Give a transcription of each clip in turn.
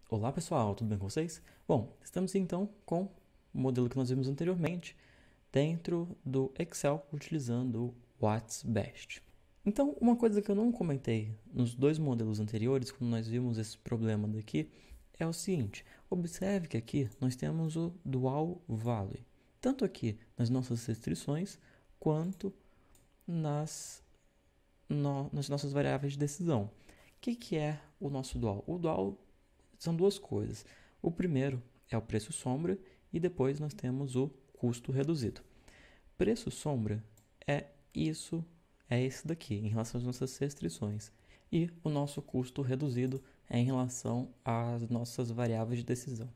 Olá pessoal, tudo bem com vocês? Bom, estamos então com o modelo que nós vimos anteriormente dentro do Excel utilizando o What's Best. Então, uma coisa que eu não comentei nos dois modelos anteriores, quando nós vimos esse problema daqui, é o seguinte: observe que aqui nós temos o Dual Value, tanto aqui nas nossas restrições quanto nas nossas variáveis de decisão. O que é o nosso Dual? O Dual são duas coisas. O primeiro é o preço sombra e depois nós temos o custo reduzido. Preço sombra é esse daqui, em relação às nossas restrições. E o nosso custo reduzido é em relação às nossas variáveis de decisão.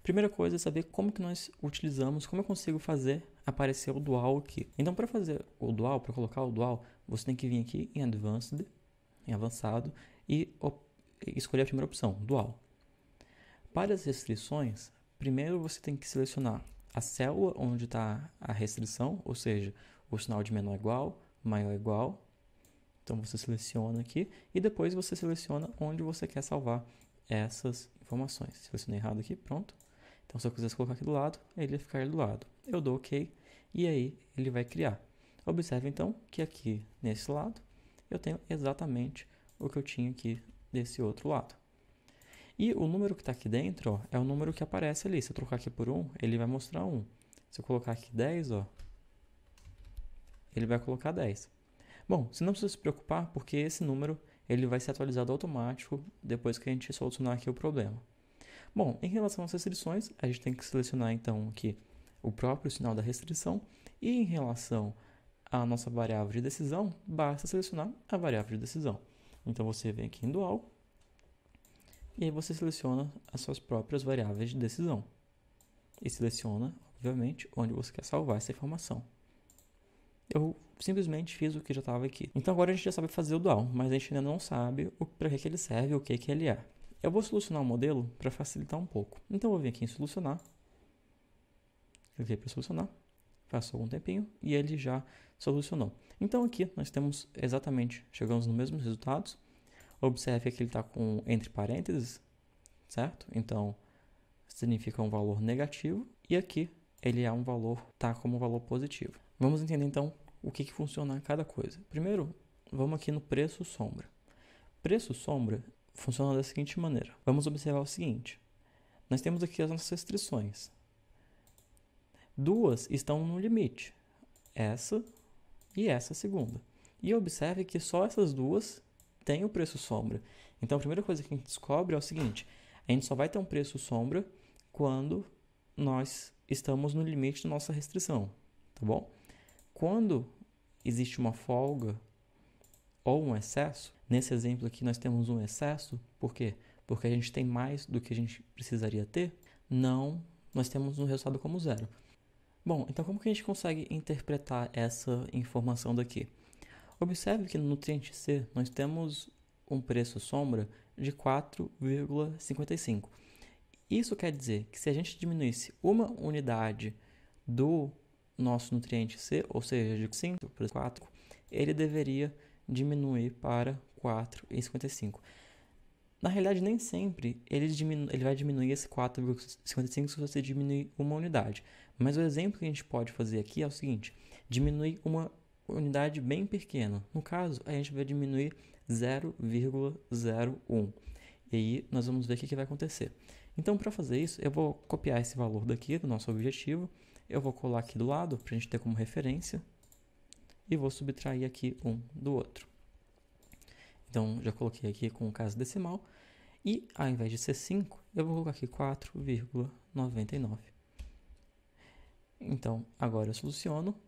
Primeira coisa é saber como que nós utilizamos, como eu consigo fazer aparecer o dual aqui. Então, para fazer o dual, para colocar o dual, você tem que vir aqui em Advanced, em avançado, e escolher a primeira opção, dual. Para as restrições, primeiro você tem que selecionar a célula onde está a restrição, ou seja, o sinal de menor igual, maior igual. Então você seleciona aqui e depois você seleciona onde você quer salvar essas informações. Selecionei errado aqui, pronto. Então se eu quisesse colocar aqui do lado, ele vai ficar do lado. Eu dou OK e aí ele vai criar. Observe então que aqui nesse lado eu tenho exatamente o que eu tinha aqui desse outro lado. E o número que está aqui dentro, ó, é o número que aparece ali. Se eu trocar aqui por 1, ele vai mostrar 1. Se eu colocar aqui 10, ó, ele vai colocar 10. Bom, você não precisa se preocupar, porque esse número ele vai ser atualizado automático depois que a gente solucionar aqui o problema. Bom, em relação às restrições, a gente tem que selecionar então aqui o próprio sinal da restrição. E em relação à nossa variável de decisão, basta selecionar a variável de decisão. Então você vem aqui em Dual, e aí você seleciona as suas próprias variáveis de decisão. E seleciona, obviamente, onde você quer salvar essa informação. Eu simplesmente fiz o que já estava aqui. Então agora a gente já sabe fazer o dual, mas a gente ainda não sabe para que ele serve, o que ele é. Eu vou solucionar o modelo para facilitar um pouco. Então eu vou vir aqui em solucionar. Cliquei para solucionar. Passou algum tempinho e ele já solucionou. Então aqui nós temos exatamente, chegamos nos mesmos resultados. Observe que ele está com entre parênteses, certo? Então, significa um valor negativo. E aqui, ele é um valor, está como um valor positivo. Vamos entender, então, o que funciona cada coisa. Primeiro, vamos aqui no preço sombra. Preço sombra funciona da seguinte maneira. Vamos observar o seguinte. Nós temos aqui as nossas restrições. Duas estão no limite. Essa e essa segunda. E observe que só essas duas tem o preço sombra. Então, a primeira coisa que a gente descobre é o seguinte: a gente só vai ter um preço sombra quando nós estamos no limite da nossa restrição, tá bom? Quando existe uma folga ou um excesso, nesse exemplo aqui nós temos um excesso, por quê? Porque a gente tem mais do que a gente precisaria ter, nós temos um resultado como zero. Bom, então como que a gente consegue interpretar essa informação daqui? Observe que no nutriente C nós temos um preço sombra de 4,55. Isso quer dizer que se a gente diminuísse uma unidade do nosso nutriente C, ou seja, de 5 para 4, ele deveria diminuir para 4,55. Na realidade, nem sempre ele vai diminuir esse 4,55 se você diminuir uma unidade. Mas o exemplo que a gente pode fazer aqui é o seguinte: diminuir uma unidade bem pequena. No caso, a gente vai diminuir 0,01. E aí, nós vamos ver o que vai acontecer. Então, para fazer isso, eu vou copiar esse valor daqui do nosso objetivo. Eu vou colar aqui do lado, para a gente ter como referência. E vou subtrair aqui um do outro. Então, já coloquei aqui com o caso decimal. E, ao invés de ser 5, eu vou colocar aqui 4,99. Então, agora eu soluciono.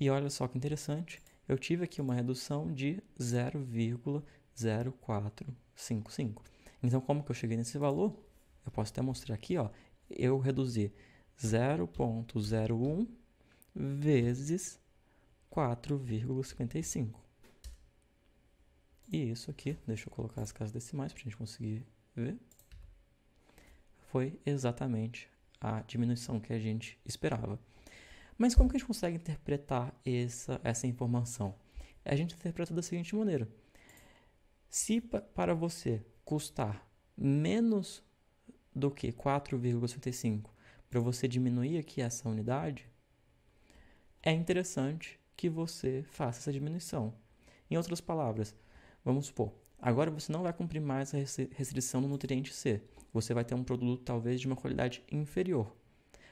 E olha só que interessante, eu tive aqui uma redução de 0,0455. Então, como que eu cheguei nesse valor? Eu posso até mostrar aqui, ó, eu reduzi 0,01 vezes 4,55. E isso aqui, deixa eu colocar as casas decimais para a gente conseguir ver, foi exatamente a diminuição que a gente esperava. Mas como que a gente consegue interpretar essa informação? A gente interpreta da seguinte maneira. Se para você custar menos do que 4,55 para você diminuir aqui essa unidade, é interessante que você faça essa diminuição. Em outras palavras, vamos supor, agora você não vai cumprir mais a restrição do nutriente C. Você vai ter um produto talvez de uma qualidade inferior.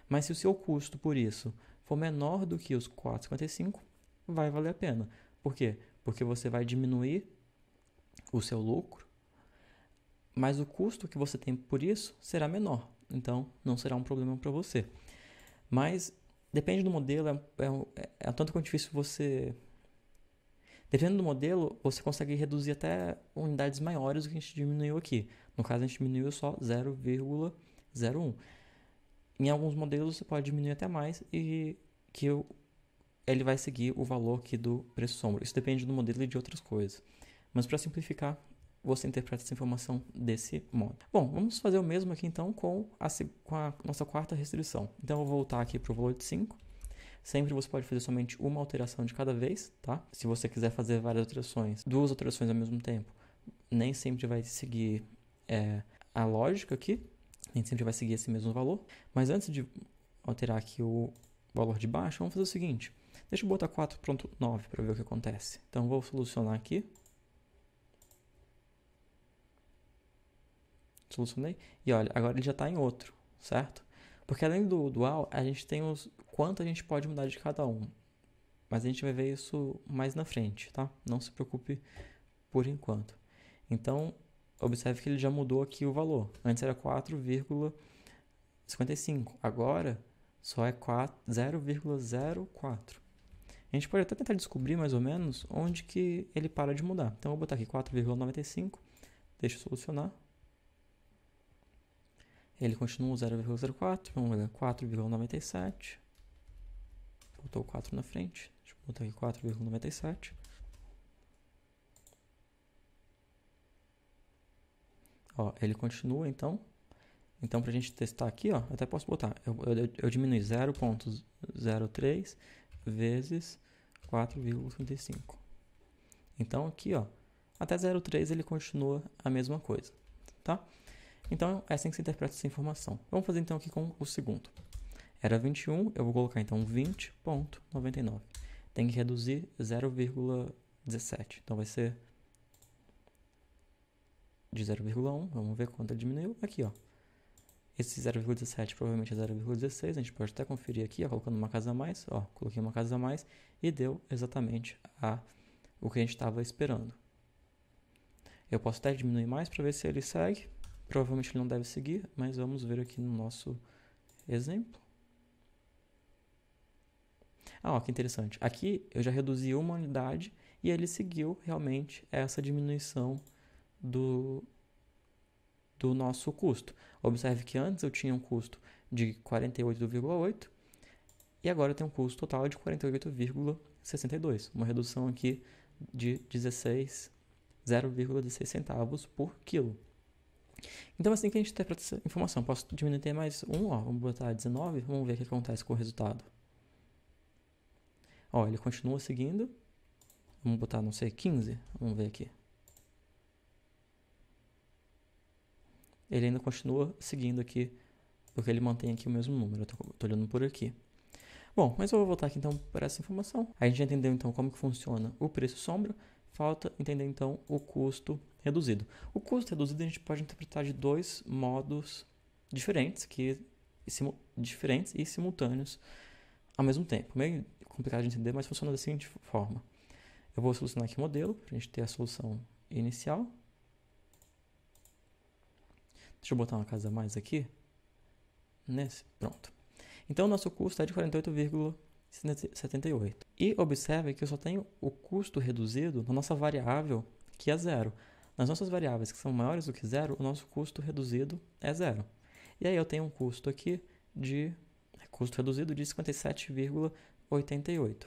Mas se o seu custo por isso for menor do que os 4,55, vai valer a pena. Por quê? Porque você vai diminuir o seu lucro, mas o custo que você tem por isso será menor. Então, não será um problema para você. Mas, depende do modelo, é tanto quanto difícil você... Dependendo do modelo, você consegue reduzir até unidades maiores do que a gente diminuiu aqui. No caso, a gente diminuiu só 0,01. Em alguns modelos, você pode diminuir até mais e que ele vai seguir o valor aqui do preço sombra. Isso depende do modelo e de outras coisas. Mas, para simplificar, você interpreta essa informação desse modo. Bom, vamos fazer o mesmo aqui então com a nossa quarta restrição. Então, eu vou voltar aqui para o valor de 5. Sempre você pode fazer somente uma alteração de cada vez, tá? Se você quiser fazer várias alterações, 2 alterações ao mesmo tempo, nem sempre vai seguir a lógica aqui, nem sempre vai seguir esse mesmo valor. Mas antes de alterar aqui o valor de baixo, vamos fazer o seguinte. Deixa eu botar 4.9 para ver o que acontece. Então, vou solucionar aqui. Solucionei. E olha, agora ele já está em outro, certo? Porque além do dual, a gente tem quanto a gente pode mudar de cada um. Mas a gente vai ver isso mais na frente, tá? Não se preocupe por enquanto. Então, observe que ele já mudou aqui o valor. Antes era 4,55. Agora, só é 0,04. A gente pode até tentar descobrir mais ou menos onde que ele para de mudar. Então, eu vou botar aqui 4,95. Deixa eu solucionar. Ele continua 0,04, vamos ver, 4,97. Botou o 4 na frente. Deixa eu botar aqui 4,97. Ó, ele continua, então. Então, para a gente testar aqui, ó, eu até posso botar. Eu diminui 0,03 vezes 4,55. Então, aqui, ó, até 0,3 ele continua a mesma coisa, tá? Então, é assim que se interpreta essa informação. Vamos fazer então aqui com o segundo. Era 21, eu vou colocar então 20,99. Tem que reduzir 0,17. Então, vai ser de 0,1. Vamos ver quanto ele diminuiu. Aqui, ó. Esse 0,17 provavelmente é 0,16. A gente pode até conferir aqui, ó, colocando uma casa a mais. Ó, coloquei uma casa a mais e deu exatamente o que a gente estava esperando. Eu posso até diminuir mais para ver se ele segue. Provavelmente ele não deve seguir, mas vamos ver aqui no nosso exemplo. Ó, que interessante. Aqui eu já reduzi uma unidade e ele seguiu realmente essa diminuição do nosso custo. Observe que antes eu tinha um custo de 48,8 e agora eu tenho um custo total de 48,62. Uma redução aqui de 0,16 centavos por quilo. Então, assim que a gente interpreta essa informação. Posso diminuir mais um, ó, vamos botar 19, vamos ver o que acontece com o resultado. Ó, ele continua seguindo. Vamos botar, não sei, 15, vamos ver aqui. Ele ainda continua seguindo aqui, porque ele mantém aqui o mesmo número. Eu tô olhando por aqui. Bom, mas eu vou voltar aqui então para essa informação. A gente já entendeu então como que funciona o preço sombra. Falta entender então o custo reduzido. O custo reduzido a gente pode interpretar de 2 modos diferentes, diferentes e simultâneos ao mesmo tempo. Meio complicado de entender, mas funciona da seguinte forma. Eu vou solucionar aqui o modelo, para a gente ter a solução inicial. Deixa eu botar uma casa a mais aqui. Nesse, pronto. Então, o nosso custo é de 48,78. E observe que eu só tenho o custo reduzido na nossa variável, que é 0. Nas nossas variáveis que são maiores do que 0, o nosso custo reduzido é 0. E aí eu tenho um custo aqui de custo reduzido de 57,88.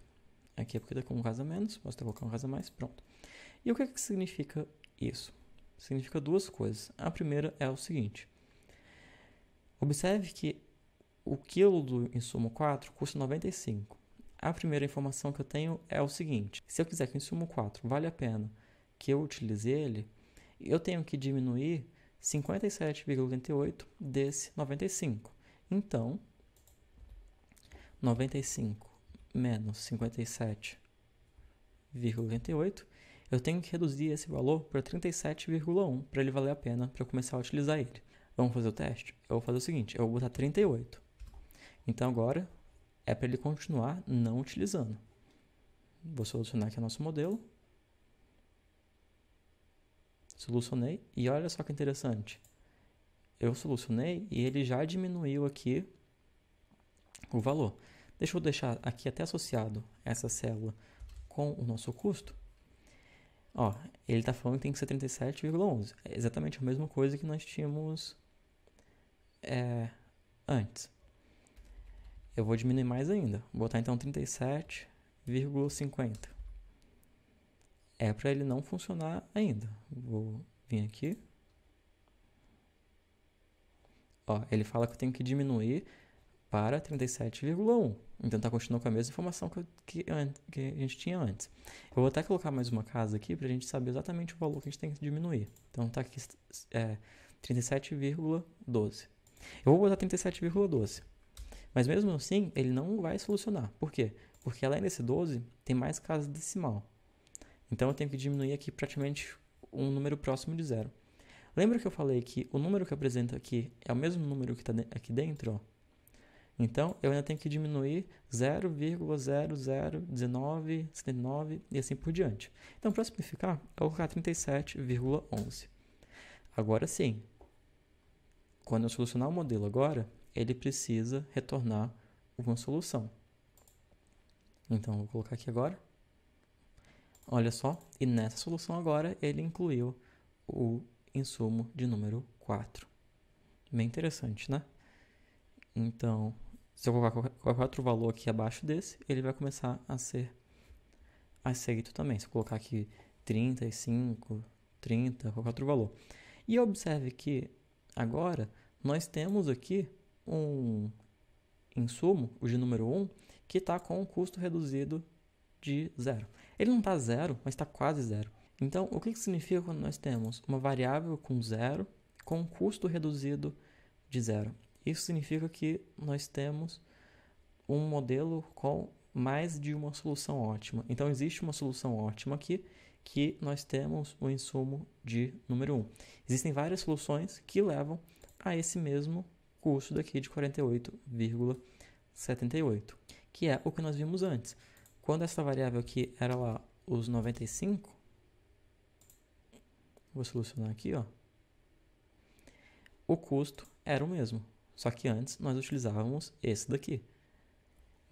Aqui é porque está com um casa a menos, posso até colocar um casa a mais, pronto. E o que significa isso? Significa 2 coisas. A primeira é o seguinte. Observe que o quilo do insumo 4 custa 95. A primeira informação que eu tenho é o seguinte. Se eu quiser que o insumo 4 vale a pena que eu utilize ele, eu tenho que diminuir 57,88 desse 95. Então, 95 menos 57,88, eu tenho que reduzir esse valor para 37,1 para ele valer a pena para eu começar a utilizar ele. Vamos fazer o teste? Eu vou fazer o seguinte, eu vou botar 38. Então agora é para ele continuar não utilizando. Vou solucionar aqui o nosso modelo. Solucionei e olha só que interessante. Eu solucionei e ele já diminuiu aqui o valor. Deixa eu deixar aqui até associado essa célula com o nosso custo. Ó, ele está falando que tem que ser 37,11. É exatamente a mesma coisa que nós tínhamos antes. Eu vou diminuir mais ainda. Vou botar então 37,50. É para ele não funcionar ainda. Vou vir aqui. Ó, ele fala que eu tenho que diminuir para 37,1. Então está continuando com a mesma informação que a gente tinha antes. Eu vou até colocar mais uma casa aqui para a gente saber exatamente o valor que a gente tem que diminuir. Então está aqui 37,12. Eu vou botar 37,12. Mas mesmo assim, ele não vai solucionar. Por quê? Porque além desse 12, tem mais casa decimal. Então eu tenho que diminuir aqui praticamente um número próximo de zero. Lembra que eu falei que o número que apresenta aqui é o mesmo número que está aqui dentro? Ó? Então, eu ainda tenho que diminuir 0,001979 e assim por diante. Então, para simplificar, eu vou colocar 37,11. Agora sim, quando eu solucionar o modelo agora, ele precisa retornar uma solução. Então, vou colocar aqui agora. Olha só, e nessa solução agora, ele incluiu o insumo de número 4. Bem interessante, né? Então, se eu colocar qualquer outro valor aqui abaixo desse, ele vai começar a ser aceito também. Se eu colocar aqui 35, 30, qualquer outro valor. E observe que agora nós temos aqui um insumo, o de número 1, que está com um custo reduzido de zero. Ele não está zero, mas está quase zero. Então, o que significa quando nós temos uma variável com zero com um custo reduzido de zero? Isso significa que nós temos um modelo com mais de uma solução ótima. Então, existe uma solução ótima aqui, que nós temos o insumo de número 1. Existem várias soluções que levam a esse mesmo custo daqui de 48,78, que é o que nós vimos antes. Quando essa variável aqui era lá os 95, vou solucionar aqui, ó, o custo era o mesmo. Só que antes nós utilizávamos esse daqui.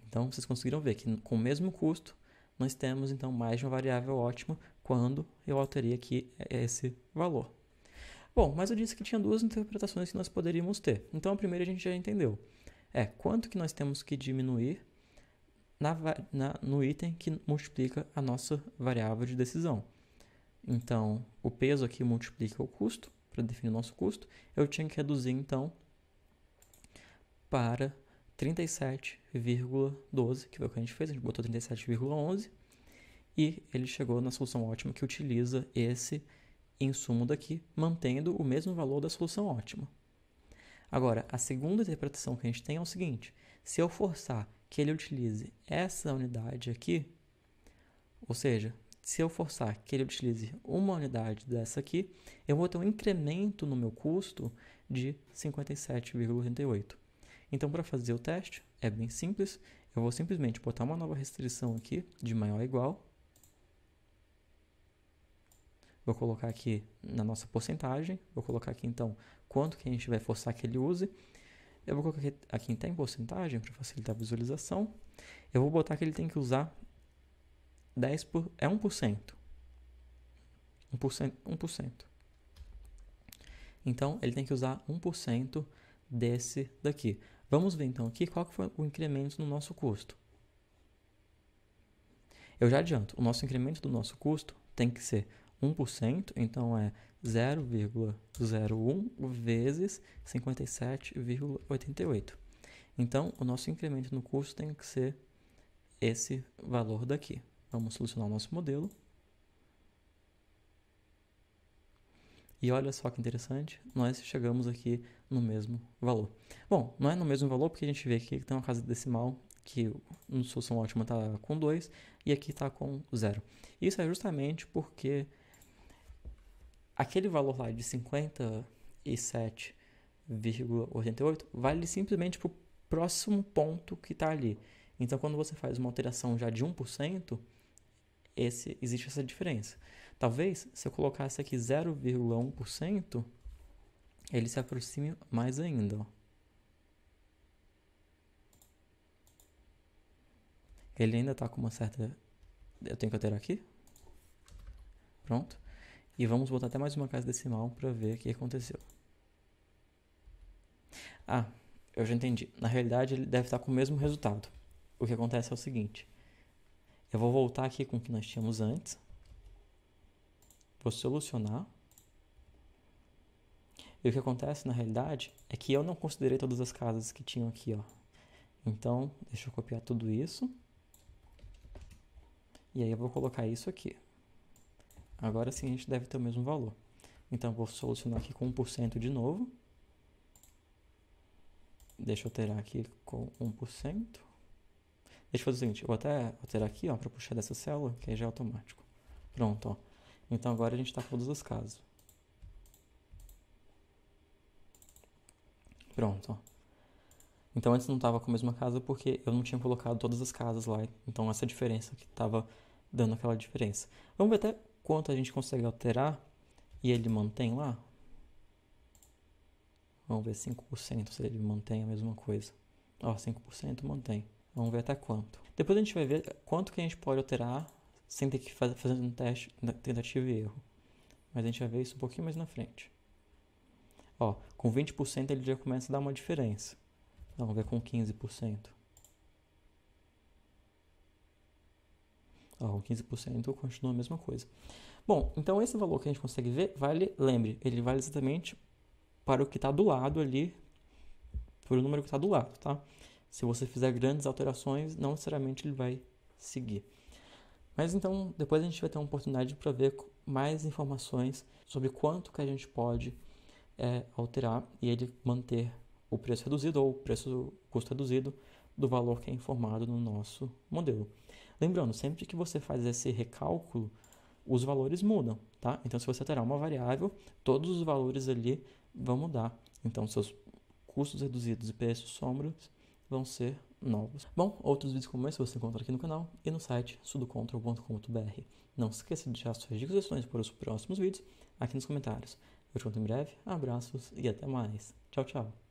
Então, vocês conseguiram ver que com o mesmo custo, nós temos então mais de uma variável ótima quando eu alterei aqui esse valor. Bom, mas eu disse que tinha duas interpretações que nós poderíamos ter. Então, a primeira a gente já entendeu. É quanto que nós temos que diminuir no item que multiplica a nossa variável de decisão. Então, o peso aqui multiplica o custo, para definir o nosso custo. Eu tinha que reduzir, então, para 37,12, que foi o que a gente fez. A gente botou 37,11 e ele chegou na solução ótima que utiliza esse insumo daqui, mantendo o mesmo valor da solução ótima. Agora, a segunda interpretação que a gente tem é o seguinte: se eu forçar que ele utilize essa unidade aqui, ou seja, se eu forçar que ele utilize uma unidade dessa aqui, eu vou ter um incremento no meu custo de 57,88. Então, para fazer o teste, é bem simples. Eu vou simplesmente botar uma nova restrição aqui, de maior ou igual. Vou colocar aqui na nossa porcentagem. Vou colocar aqui, então, quanto que a gente vai forçar que ele use. Eu vou colocar aqui em porcentagem, para facilitar a visualização. Eu vou botar que ele tem que usar 1%. 1%. Então, ele tem que usar 1% desse daqui. Vamos ver então aqui qual que foi o incremento no nosso custo. Eu já adianto, o nosso incremento do nosso custo tem que ser 1%, então é 0,01 vezes 57,88. Então, o nosso incremento no custo tem que ser esse valor daqui. Vamos solucionar o nosso modelo. E olha só que interessante, nós chegamos aqui no mesmo valor. Bom, não é no mesmo valor porque a gente vê aqui que tem uma casa decimal que no solução ótima está com 2 e aqui está com 0. Isso é justamente porque aquele valor lá de 57,88 vale simplesmente para o próximo ponto que está ali. Então, quando você faz uma alteração já de 1%, existe essa diferença. Talvez, se eu colocasse aqui 0,1%, ele se aproxime mais ainda. Ó. Ele ainda está com uma certa... Eu tenho que alterar aqui. Pronto. E vamos botar até mais uma casa decimal para ver o que aconteceu. Ah, eu já entendi. Na realidade, ele deve estar com o mesmo resultado. O que acontece é o seguinte. Eu vou voltar aqui com o que nós tínhamos antes. Vou solucionar. E o que acontece, na realidade, é que eu não considerei todas as casas que tinham aqui, ó. Então, deixa eu copiar tudo isso. E aí eu vou colocar isso aqui. Agora sim a gente deve ter o mesmo valor. Então, eu vou solucionar aqui com 1% de novo. Deixa eu alterar aqui com 1%. Deixa eu fazer o seguinte, eu vou até alterar aqui, ó, para puxar dessa célula, que aí já é automático. Pronto, ó. Então agora a gente está com todas as casas. Pronto, ó. Então antes não estava com a mesma casa porque eu não tinha colocado todas as casas lá. Então essa diferença que estava dando aquela diferença. Vamos ver até quanto a gente consegue alterar e ele mantém lá. Vamos ver 5% se ele mantém a mesma coisa. Ó, 5% mantém. Vamos ver até quanto. Depois a gente vai ver quanto que a gente pode alterar sem ter que fazer um teste, tentativa e erro. Mas a gente vai ver isso um pouquinho mais na frente. Ó, com 20% ele já começa a dar uma diferença. Vamos ver com 15%. Ó, com 15% continua a mesma coisa. Bom, então esse valor que a gente consegue ver, lembre, ele vale exatamente para o que está do lado ali, por o número que está do lado, tá? Se você fizer grandes alterações, não necessariamente ele vai seguir. Mas então, depois a gente vai ter uma oportunidade para ver mais informações sobre quanto que a gente pode alterar e ele manter o preço reduzido ou o custo reduzido do valor que é informado no nosso modelo. Lembrando, sempre que você faz esse recálculo, os valores mudam, tá? Então, se você alterar uma variável, todos os valores ali vão mudar. Então, seus custos reduzidos e preços sombras vão ser novos. Bom, outros vídeos como esse você encontra aqui no canal e no site sudocontrol.com.br. Não se esqueça de deixar suas dicas e sugestões para os próximos vídeos aqui nos comentários. Eu te conto em breve, abraços e até mais. Tchau, tchau.